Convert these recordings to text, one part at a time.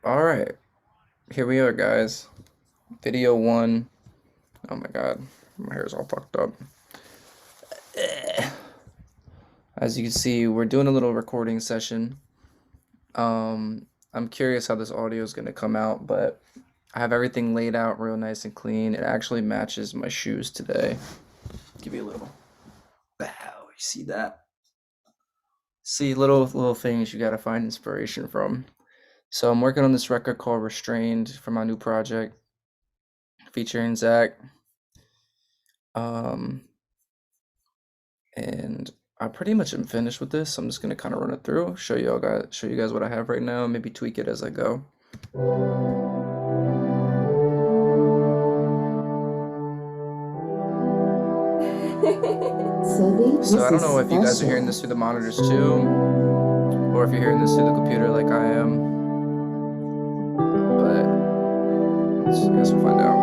All right, here we are, guys. Video one. Oh my god, my hair's all fucked up. As you can see, we're doing a little recording session. I'm curious how this audio is gonna come out, but I have everything laid out real nice and clean. It actually matches my shoes today. Give you a little bow. You see that? See little things you gotta find inspiration from. So I'm working on this record called "Restrained" for my new project, featuring Zach. Um, and I pretty much am finished with this. I'm just gonna kind of run it through, show you guys what I have right now, maybe tweak it as I go. So I don't know if you guys are hearing this through the monitors too, or if you're hearing this through the computer like I am, but I guess we'll find out.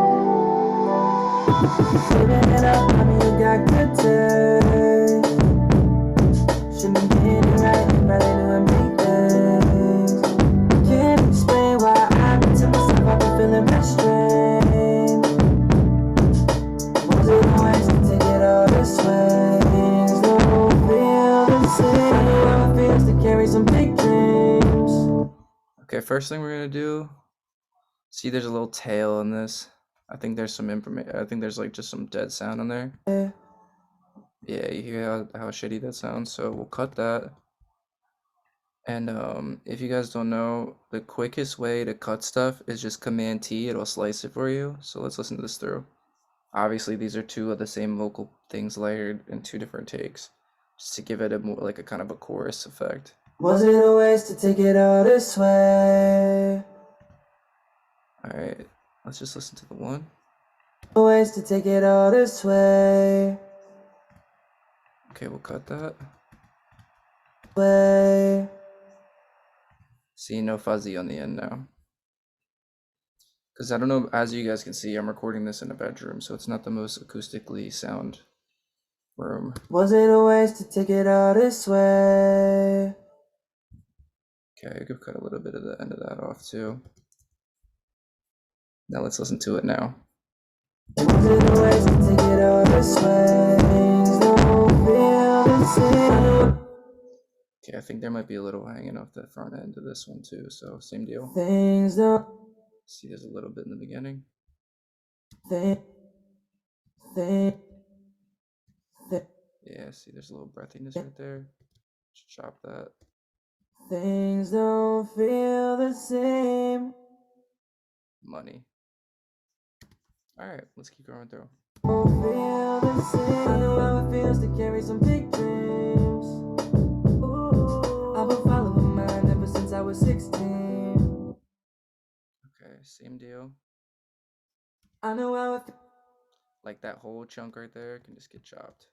Okay, first thing we're gonna do, see there's a little tail in this. I think there's some information, I think there's like just some dead sound in there. Yeah, you hear how shitty that sounds, so we'll cut that. And if you guys don't know, the quickest way to cut stuff is just Command T, it'll slice it for you. So let's listen to this through. Obviously, these are two of the same vocal things layered in two different takes, just to give it a more like a kind of a chorus effect. Was it a waste to take it all this way? Alright, let's just listen to the one. A waste to take it all this way. Okay, we'll cut that. Way. See, no fuzzy on the end now. Because I don't know, as you guys can see, I'm recording this in a bedroom, so it's not the most acoustically sound room. Was it a waste to take it all this way? Okay, I could cut a little bit of the end of that off too. Now let's listen to it now. Was it a waste to take it all this way? Things don't feel the same. Okay, I think there might be a little hanging off the front end of this one too, so same deal. Things don't. See, there's a little bit in the beginning. Yeah, see, there's a little breathiness right there. Just chop that. Things don't feel the same. Money. All right, let's keep going through. Don't feel the same. I know how it feels to carry some big dreams. Ooh, I've been following mine ever since I was 16. Okay, same deal. I know how it like that whole chunk right there can just get chopped,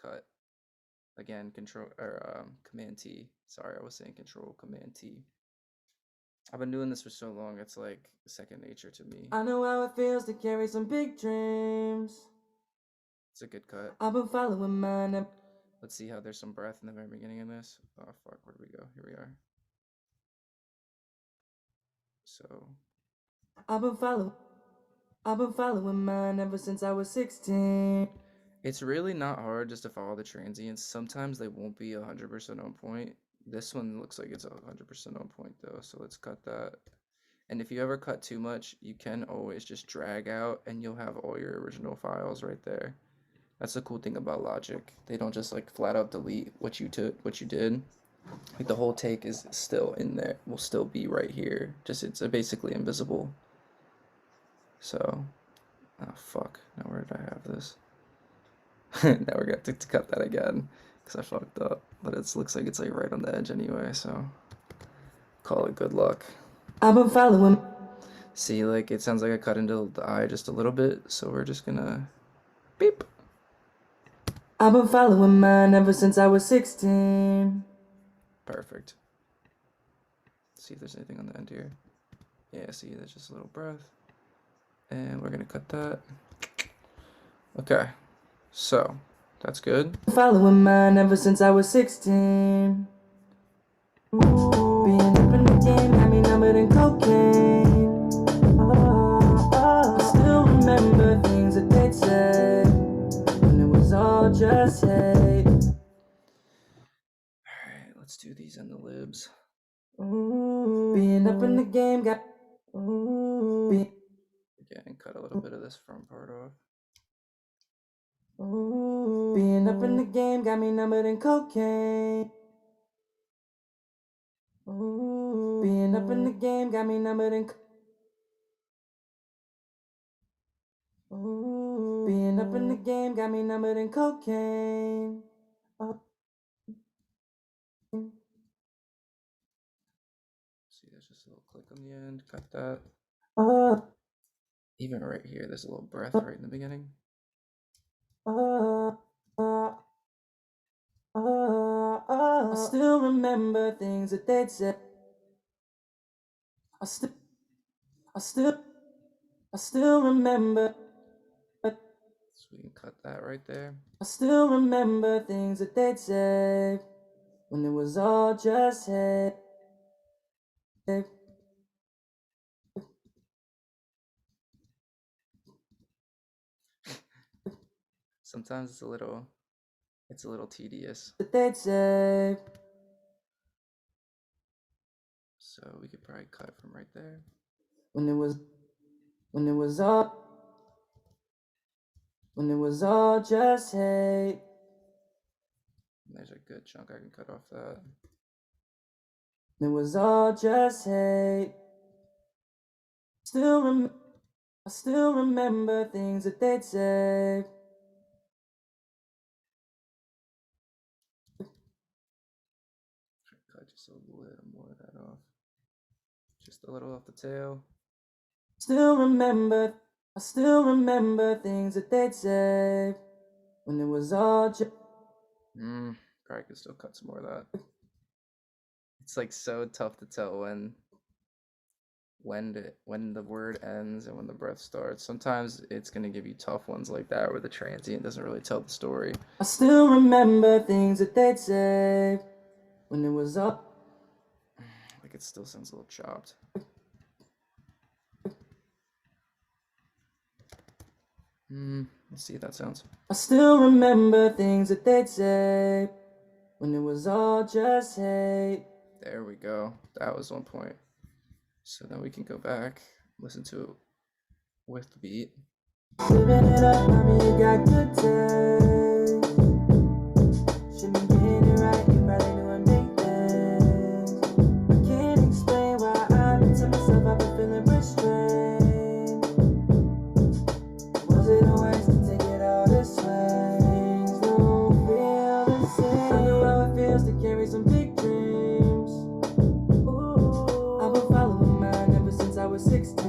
cut. Again, control or Command T. Sorry, I was saying Control Command T. I've been doing this for so long, it's like second nature to me. I know how it feels to carry some big dreams. It's a good cut. I've been following mine. Let's see how there's some breath in the very beginning of this. Oh fuck, where do we go? Here we are. So I've been following mine ever since I was 16. It's really not hard just to follow the transients. Sometimes they won't be 100% on point. This one looks like it's 100% on point though, so let's cut that. And if you ever cut too much, you can always just drag out and you'll have all your original files right there. That's the cool thing about Logic. They don't just like flat out delete what you did. Like the whole take is still in there, will still be right here. Just it's basically invisible. So, oh fuck, now where did I have this? Now we're gonna have to cut that again because I fucked up. But it looks like it's like right on the edge anyway, so call it good luck. I've been following. See, like it sounds like I cut into the eye just a little bit, so we're just gonna beep. I've been following mine ever since I was 16. Perfect. See if there's anything on the end here. Yeah, see, there's just a little breath. And we're gonna cut that. Okay. So, that's good. Following mine ever since I was 16. Being up in the game, had me numbered and than cocaine. I still remember things that they'd say when it was all just hate. Alright, let's do these in the libs. Being up in the game got. Again, cut a little bit of this front part off. Being up in the game got me numbered in cocaine. Being up in the game got me numbered in. Being up in the game got me numbered in cocaine. See, there's just a little click on the end. Cut that. Even right here, there's a little breath right in the beginning. I still remember things that they'd said. I still remember. So we can cut that right there. I still remember things that they'd say when it was all just hate. Sometimes it's a little tedious. That they'd say. So we could probably cut from right there. When it was all just hate. There's a good chunk I can cut off that. It was all just hate. I still remember things that they'd say. Cut just a little more of that off. Just a little off the tail. I still remember things that they'd say when it was all just. Probably could still cut some more of that. It's like so tough to tell when the word ends and when the breath starts. Sometimes it's gonna give you tough ones like that where the transient doesn't really tell the story. I still remember things that they'd say when it was up. Like it still sounds a little chopped. Let's see if that sounds. I still remember things that they'd say when it was all just hate. There we go. That was one point. So then we can go back, listen to it with the beat. Living it up, mommy, you got good taste. Shouldn't be getting it right, you probably doing big things. I can't explain why I've been to myself, I've been feeling restrained. Was it a waste to take it all this way? Things don't feel the same. I know how it feels to carry some big dreams. Ooh, I've been following mine ever since I was 16.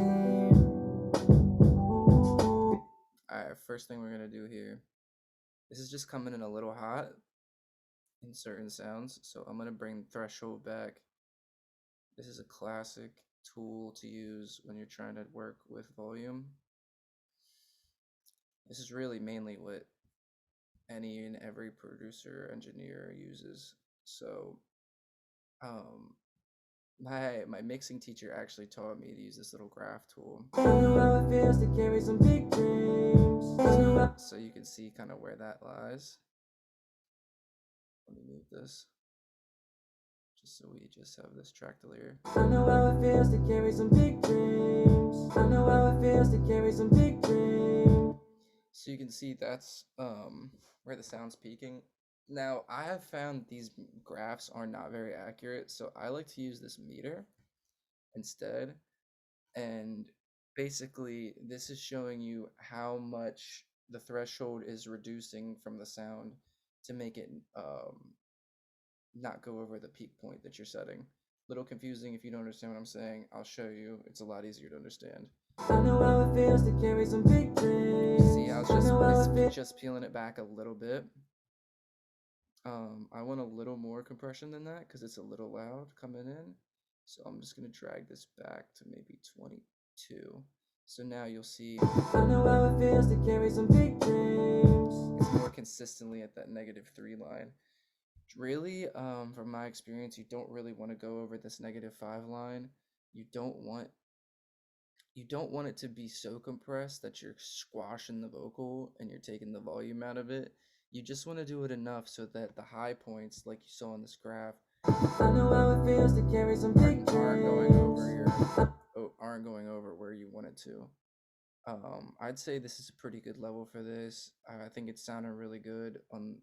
Alright, first thing we're gonna do here. This is just coming in a little hot in certain sounds, so I'm gonna bring threshold back. This is a classic tool to use when you're trying to work with volume. This is really mainly what any and every producer engineer uses. So my mixing teacher actually taught me to use this little graph tool. So you can see kind of where that lies. Let me move this just so we just have this track to layer. I know how it feels to carry some big dreams. I know how it feels to carry some big dreams. So you can see that's where the sound's peaking. Now, I have found these graphs are not very accurate, so I like to use this meter instead. And basically, this is showing you how much the threshold is reducing from the sound to make it not go over the peak point that you're setting. Little confusing if you don't understand what I'm saying. I'll show you. It's a lot easier to understand. I know how it feels to carry some big dreams. See, I was just peeling it back a little bit. I want a little more compression than that because it's a little loud coming in. So I'm just gonna drag this back to maybe 22. So now you'll see I know how it feels to carry some big dreams. It's more consistently at that -3 line. Really, from my experience, you don't really want to go over this -5 line You don't want you don't want it to be so compressed that you're squashing the vocal and you're taking the volume out of it. You just want to do it enough so that the high points, like you saw in this graph, I know how it feels to carry some big aren't going over aren't going over where you want it to. I'd say this is a pretty good level for this. I think it's sounding really good on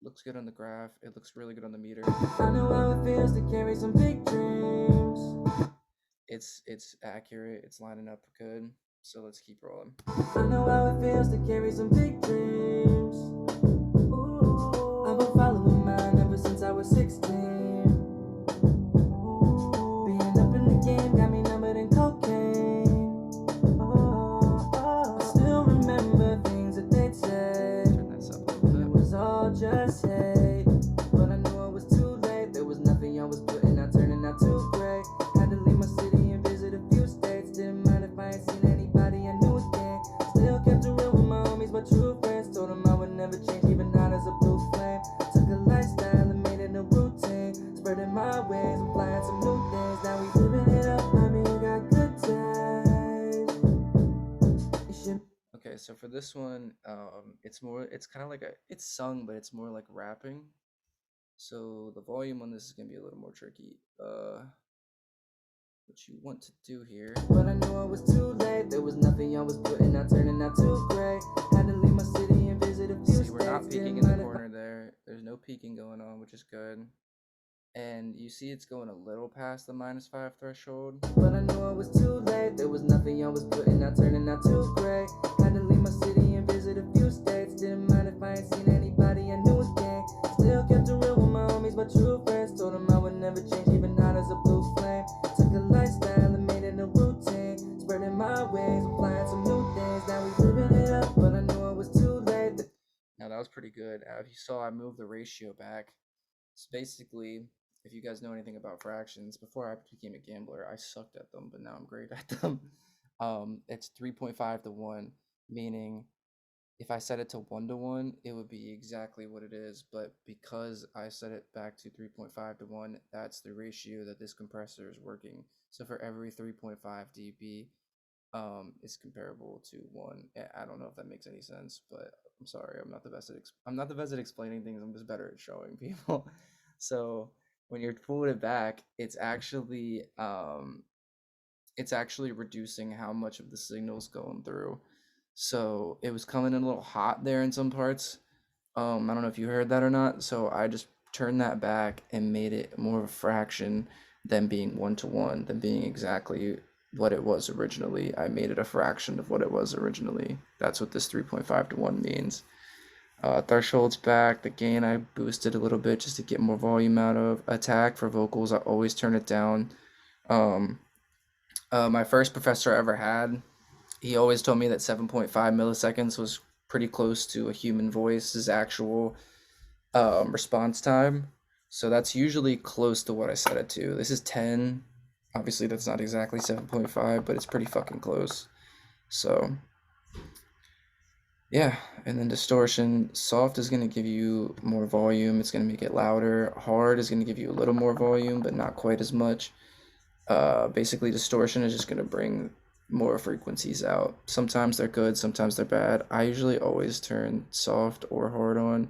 looks good on the graph. It looks really good on the meter. I know how it feels to carry some big dreams. It's accurate. It's lining up good. So let's keep rolling. I know how it feels to carry some big dreams. Ooh, I've been following mine ever since I was 16. Being up in the game got me numbered in cocaine. I still remember things that they'd say. Turn this up a little bit. It was all just hate, but I knew it was too late. There was nothing I was putting out, turning out too great. Had to leave my city and visit a few states. Didn't mind if I ain't seen anybody I knew again. Still kept it real with my homies, my true friends. Told them I would never change, even hot as a blue flame. Took a lifestyle and made it a routine. Spreading my wings, applying some new things. Now we living it up, I mean, got good times. Okay, so for this one, it's kind of like it's sung, but it's more like rapping. So the volume on this is gonna be a little more tricky. What you want to do here. But I knew it was too late. There was nothing I was putting out, turning out too great. Had to leave my city and visit a few states. See, we're not peaking in the corner there. There's no peaking going on, which is good. And you see it's going a little past the -5 threshold. But I knew it was too late. There was nothing I was putting out, turning out too great. Had to leave my city and visit a few states. Didn't mind if I ain't seen anybody I knew again. Still kept it real with my homies, my true friends. Told them I would never change, even hot as a blue flame. Took a lifestyle and made it a routine. Spreading my wings, applying some new things. Now we living it up, but I knew it was too late. Now that was pretty good. If you saw, I moved the ratio back. So basically, if you guys know anything about fractions, before I became a gambler, I sucked at them, but now I'm great at them. It's 3.5 to 1, meaning if I set it to 1 to 1, it would be exactly what it is. But because I set it back to 3.5 to 1, that's the ratio that this compressor is working. So for every 3.5 dB, is comparable to 1. I don't know if that makes any sense, but I'm sorry, I'm not the best at explaining things. I'm just better at showing people. So when you're pulling it back, it's actually reducing how much of the signal's going through. So it was coming in a little hot there in some parts. I don't know if you heard that or not. So I just turned that back and made it more of a fraction than being 1 to 1, than being exactly what it was originally. I made it a fraction of what it was originally. That's what this 3.5 to 1 means. Threshold's back. The gain I boosted a little bit just to get more volume out of. Attack for vocals, I always turn it down. My first professor I ever had, he always told me that 7.5 milliseconds was pretty close to a human voice's actual response time. So that's usually close to what I set it to. This is 10. Obviously, that's not exactly 7.5, but it's pretty fucking close. So, yeah. And then distortion. Soft is going to give you more volume. It's going to make it louder. Hard is going to give you a little more volume, but not quite as much. Basically, distortion is just going to bring more frequencies out. Sometimes they're good, sometimes they're bad. I usually always turn soft or hard on.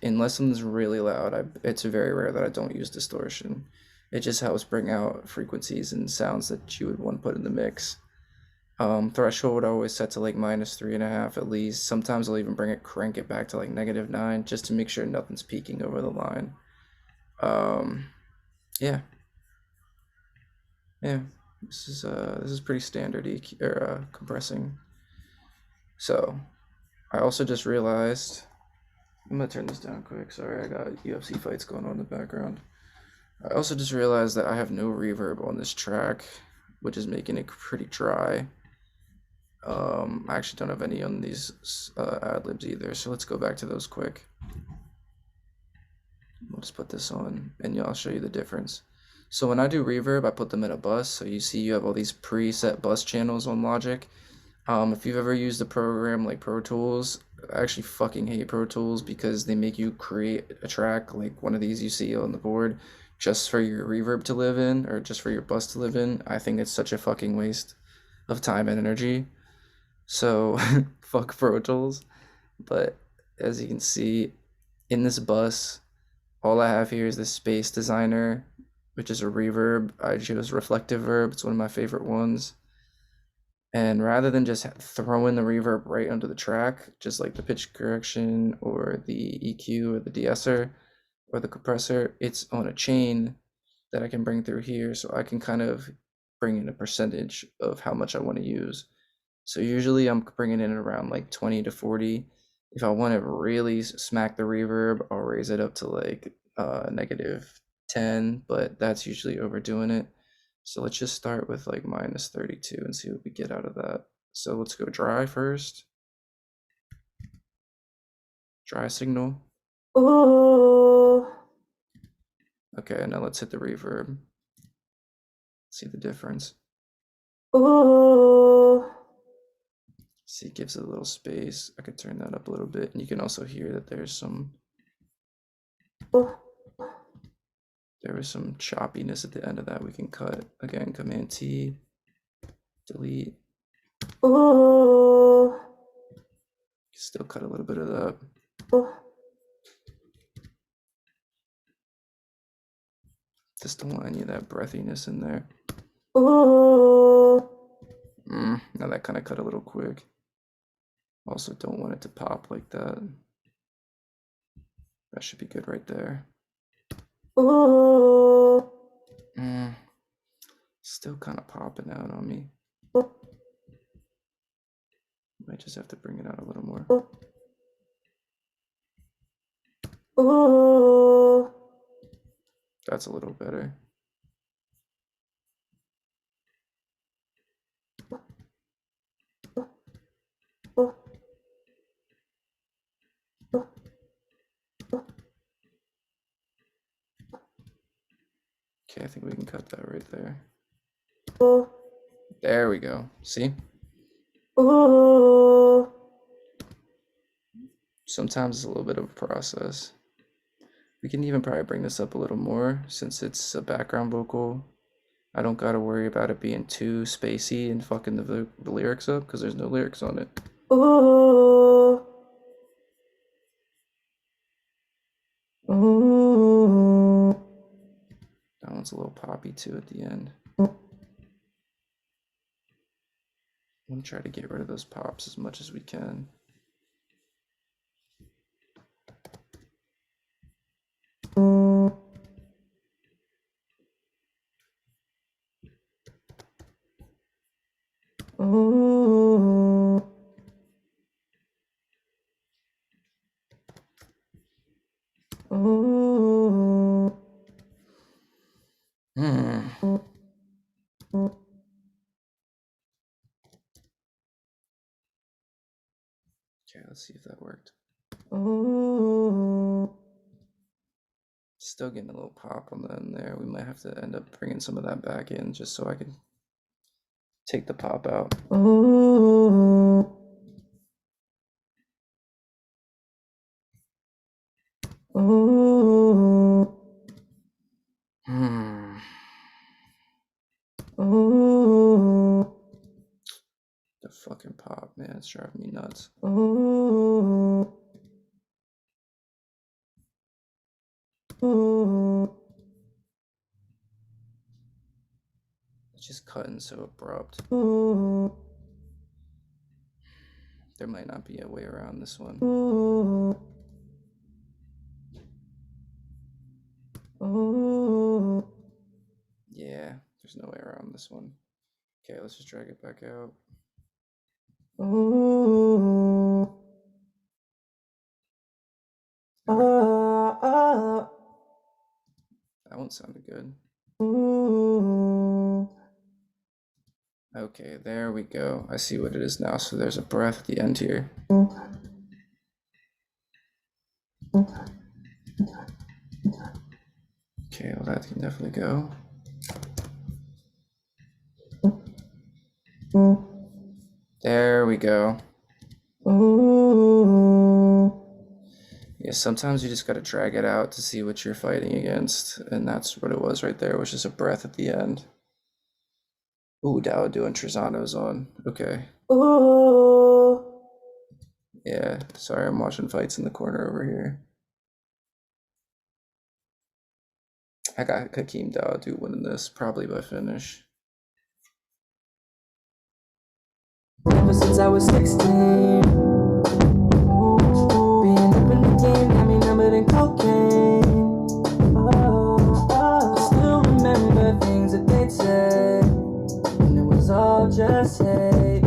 Unless something's really loud, it's very rare that I don't use distortion. It just helps bring out frequencies and sounds that you would want to put in the mix. Threshold I always set to like -3.5 at least. Sometimes I'll even crank it back to like -9 just to make sure nothing's peaking over the line. Yeah. Yeah, this is pretty standard EQ or compressing. So I also just realized, I'm gonna turn this down quick. Sorry, I got UFC fights going on in the background. I also just realized that I have no reverb on this track, which is making it pretty dry. I actually don't have any on these ad-libs either, so let's go back to those quick. We'll just put this on, and I'll show you the difference. So when I do reverb, I put them in a bus. So you see you have all these preset bus channels on Logic. If you've ever used a program like Pro Tools, I actually fucking hate Pro Tools because they make you create a track like one of these you see on the board just for your reverb to live in or just for your bus to live in, I think it's such a fucking waste of time and energy. So fuck Pro Tools. But as you can see in this bus, all I have here is the Space Designer, which is a reverb. I chose Reflective Verb. It's one of my favorite ones. And rather than just throwing the reverb right onto the track, just like the pitch correction or the EQ or the de-esser or the compressor, it's on a chain that I can bring through here, so I can kind of bring in a percentage of how much I want to use. So usually I'm bringing in around like 20 to 40. If I want to really smack the reverb, I'll raise it up to like -10, but that's usually overdoing it. So let's just start with like -32 and see what we get out of that. So let's go dry first. Dry signal. Ooh. Okay, now let's hit the reverb. See the difference. Ooh. See, it gives it a little space. I could turn that up a little bit, and you can also hear that there was some choppiness at the end of that. We can cut again. Command T, delete. Ooh. Still cut a little bit of that. Just don't want any of that breathiness in there. Ooh. Now that kind of cut a little quick. Also don't want it to pop like that. That should be good right there. Ooh. Still kind of popping out on me. Might just have to bring it out a little more. Ooh. That's a little better. Okay, I think we can cut that right there. There we go. See? Ooh. Sometimes it's a little bit of a process. We can even probably bring this up a little more since it's a background vocal. I don't gotta worry about it being too spacey and fucking the lyrics up because there's no lyrics on it. Ooh. Ooh. That one's a little poppy too at the end. I'm gonna try to get rid of those pops as much as we can. Ooh. Ooh. Okay, let's see if that worked. Ooh. Still getting a little pop on the end there. We might have to end up bringing some of that back in just so I can take the pop out. Ooh. Ooh. Ooh. The fucking pop, man, it's driving me nuts. Ooh. Ooh. It's just cutting so abrupt. Ooh. There might not be a way around this one. Ooh. Ooh. Yeah, there's no way around this one. Okay, let's just drag it back out. Ooh. That one sounded good. Ooh. Okay, there we go. I see what it is now. So there's a breath at the end here. Okay, well that can definitely go. There we go. Ooh. Yeah, sometimes you just gotta drag it out to see what you're fighting against, and that's what it was right there, was just a breath at the end. Ooh, Dao doing Trezano's on. Okay. Ooh. Yeah, sorry, I'm watching fights in the corner over here. I got Hakeem Dao winning this, probably by finish. Ever since I was 16. Being up in the game got me numbered in cocaine. I still remember things that they'd say, and it was all just hate.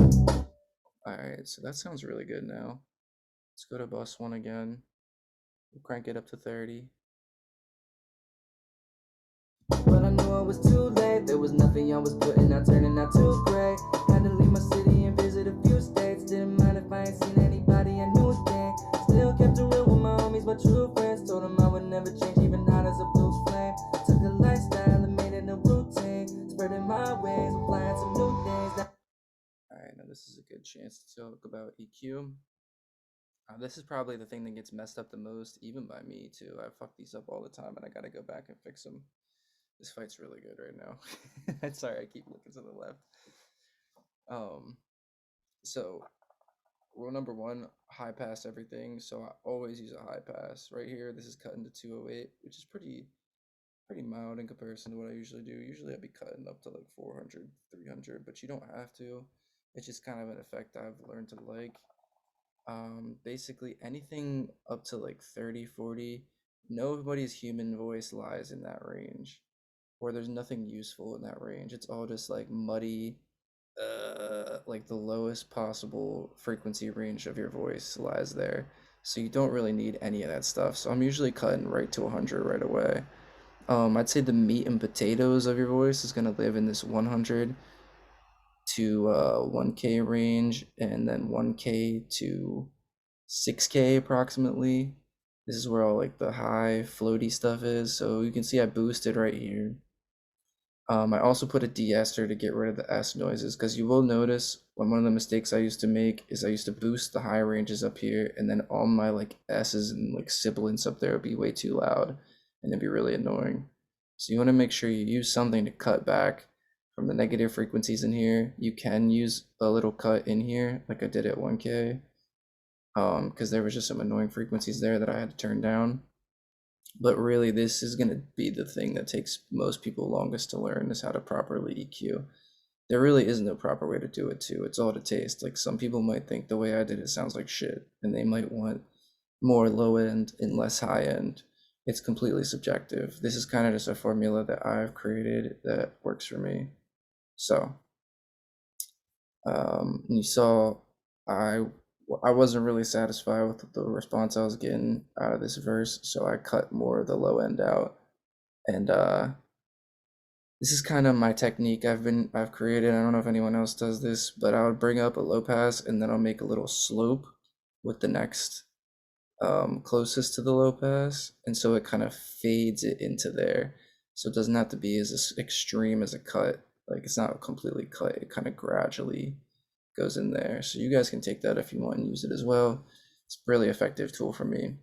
Alright, so that sounds really good now. Let's go to bus 1 again. We'll crank it up to 30. But I knew it was too late. There was nothing I was putting out, turning out too great. Had to leave my city and visit a few states. Didn't mind if I ain't seen anybody I knew again. Still kept it real with my homies, my true friends. Told them I would never change, even hot as a blue flame. Took a lifestyle and made it a routine. Spreading my wings, applying some new things. Alright, now this is a good chance to talk about EQ. This is probably the thing that gets messed up the most, even by me too. I fuck these up all the time and I gotta go back and fix them. This fight's really good right now. Sorry, I keep looking to the left. So rule number 1, high pass everything. So I always use a high pass. Right here, this is cut into 208, which is pretty mild in comparison to what I usually do. Usually I'd be cutting up to like 400, 300, but you don't have to. It's just kind of an effect I've learned to like. Basically anything up to like 30, 40, nobody's human voice lies in that range, or there's nothing useful in that range. It's all just like muddy, like the lowest possible frequency range of your voice lies there. So you don't really need any of that stuff. So I'm usually cutting right to 100 right away. I'd say the meat and potatoes of your voice is gonna live in this 100 to 1K range, and then 1K to 6K approximately. This is where all like the high floaty stuff is. So you can see I boosted right here. I also put a de-ester to get rid of the S noises, because you will notice one of the mistakes I used to make is I used to boost the high ranges up here, and then all my like S's and like sibilants up there would be way too loud, and it'd be really annoying. So you want to make sure you use something to cut back from the negative frequencies in here. You can use a little cut in here, like I did at 1K, because there was just some annoying frequencies there that I had to turn down. But really, this is going to be the thing that takes most people longest to learn, is how to properly EQ. There really is no proper way to do it too. It's all to taste. Like some people might think the way I did it sounds like shit, and they might want more low end and less high end. It's completely subjective. This is kind of just a formula that I've created that works for me. So, you saw I wasn't really satisfied with the response I was getting out of this verse, so I cut more of the low end out. And this is kind of my technique I've created. I don't know if anyone else does this, but I would bring up a low pass and then I'll make a little slope with the next closest to the low pass, and so it kind of fades it into there. So it doesn't have to be as extreme as a cut. Like it's not completely cut, it kind of gradually goes in there. So you guys can take that if you want and use it as well. It's a really effective tool for me.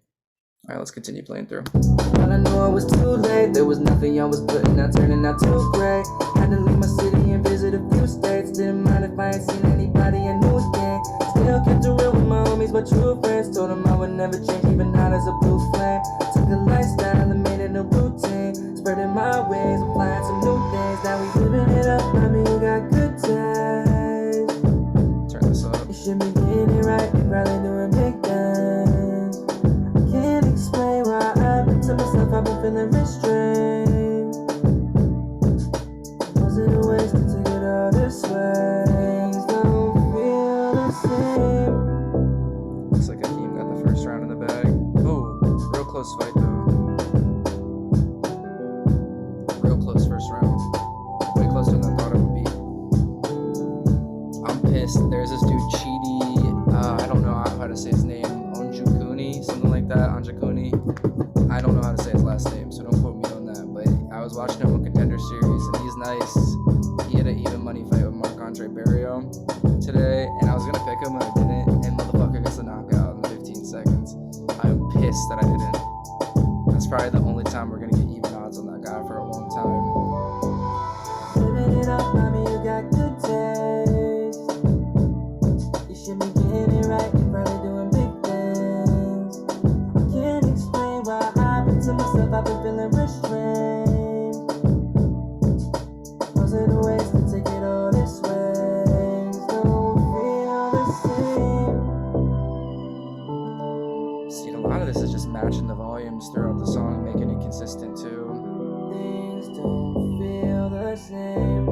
All right, let's continue playing through. But I knew it was too late. There was nothing I was putting out, turning out too great. Had to leave my city and visit a few states. Didn't mind if I ain't seen anybody I knew again. Still kept it real with my homies, my true friends. Told them I would never change, even hot as a blue flame. Took a lifestyle and made it a routine. Spreading my wings, applying some new things. Now we living it up, I mean, we got good times. Turn this up. You should be getting it right, you're probably doing big things. I can't explain why I've been to myself, I've been feeling restrained. Was it a waste to take it all this way? Things don't feel the same. Looks like Akeem got the first round in the bag. Oh, real close fight though. Real close first round. Way closer than I thought it would be. I'm pissed. There's this dude, Chidi. I don't know how to say his name. Onjukuni, something like that. Onjukuni. I don't know how to say his last name, so don't quote me on that. But I was watching him on Contender Series, and he's nice. He had an even money fight with Marc-Andre Barrio today, and I was gonna pick him, and I didn't. And motherfucker gets a knockout in 15 seconds. I'm pissed. pissed that I didn't. That's probably the only time we're gonna get even odds on that guy for a long time. Living it up, mommy, you got good taste. You should be getting it right, you're probably doing big things. I can't explain why I've been to myself, I've been feeling restrained. Was it a waste to take it all this way? Don't feel the same. See, a lot of this is just matching the volumes throughout the song, making it consistent too. Things don't feel the same.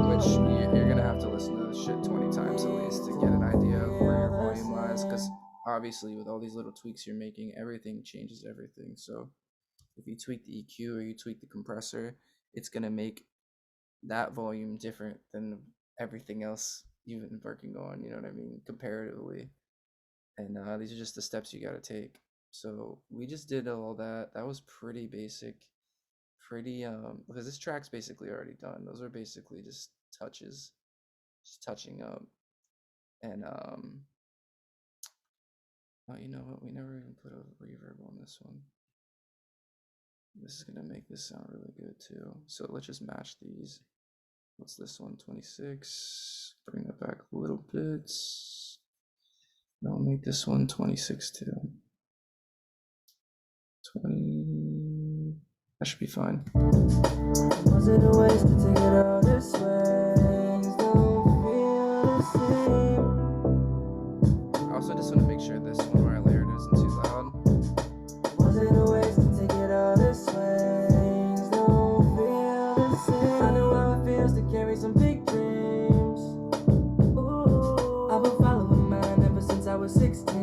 Which you're gonna have to listen to this shit 20 times at least to get an idea of where your volume lies, because obviously with all these little tweaks you're making, everything changes everything. So if you tweak the EQ or you tweak the compressor, it's gonna make that volume different than everything else you've been working on, you know what I mean, comparatively. And these are just the steps you gotta take. So we just did all that. That was pretty basic, pretty because this track's basically already done. Those are basically just touches, just touching up. And oh, you know what? We never even put a reverb on this one. This is gonna make this sound really good too. So let's just match these. What's this one? 26. Bring that back a little bit. I'll make this one 26 too. 20. That should be fine. Was it a waste to take it all this way? Don't feel the same. I also just want to make sure this one where I layered isn't too loud. Was it a waste to take it all this way? Don't feel the same. I know how it feels to carry some big dreams. Ooh, I've been following mine ever since I was 16.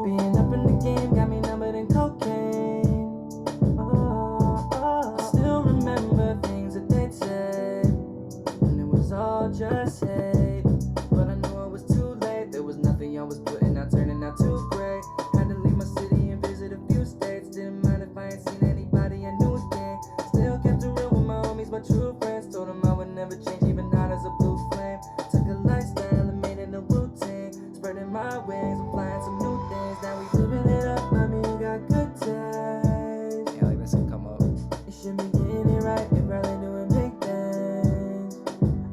Being up in the game got me numbered in cocaine. I still remember things that they'd say, and it was all just hate. But I knew it was too late. There was nothing I was putting out, turning out too great. Had to leave my city and visit a few states. Didn't mind if I ain't seen anybody I knew again. Still kept it real with my homies, my true friends. Told them I would never change, even out as a blue flame. Took a lifestyle and made it a routine. Spreading my wings, applying some new things. Now we living it up, mommy, you got good taste. Yeah, like this can come up. You should be getting it right, you're probably doing big things.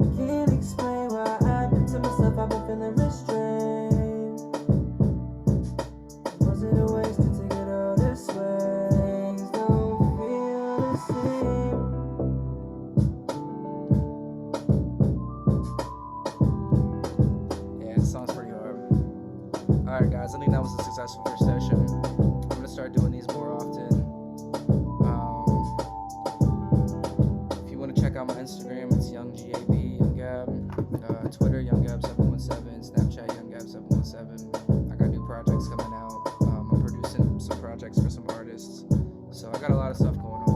I can't explain why I've been to myself, I've been feeling restrained. Was it a waste to take it all this way? Don't feel the same. Yeah, this song's pretty hard. Alright guys, I think that was a successful first session. I'm gonna start doing these more often. If you want to check out my Instagram, it's YoungGAB, YoungGab. Twitter, YoungGab717. Snapchat, YoungGab717. I got new projects coming out. I'm producing some projects for some artists. So I got a lot of stuff going on.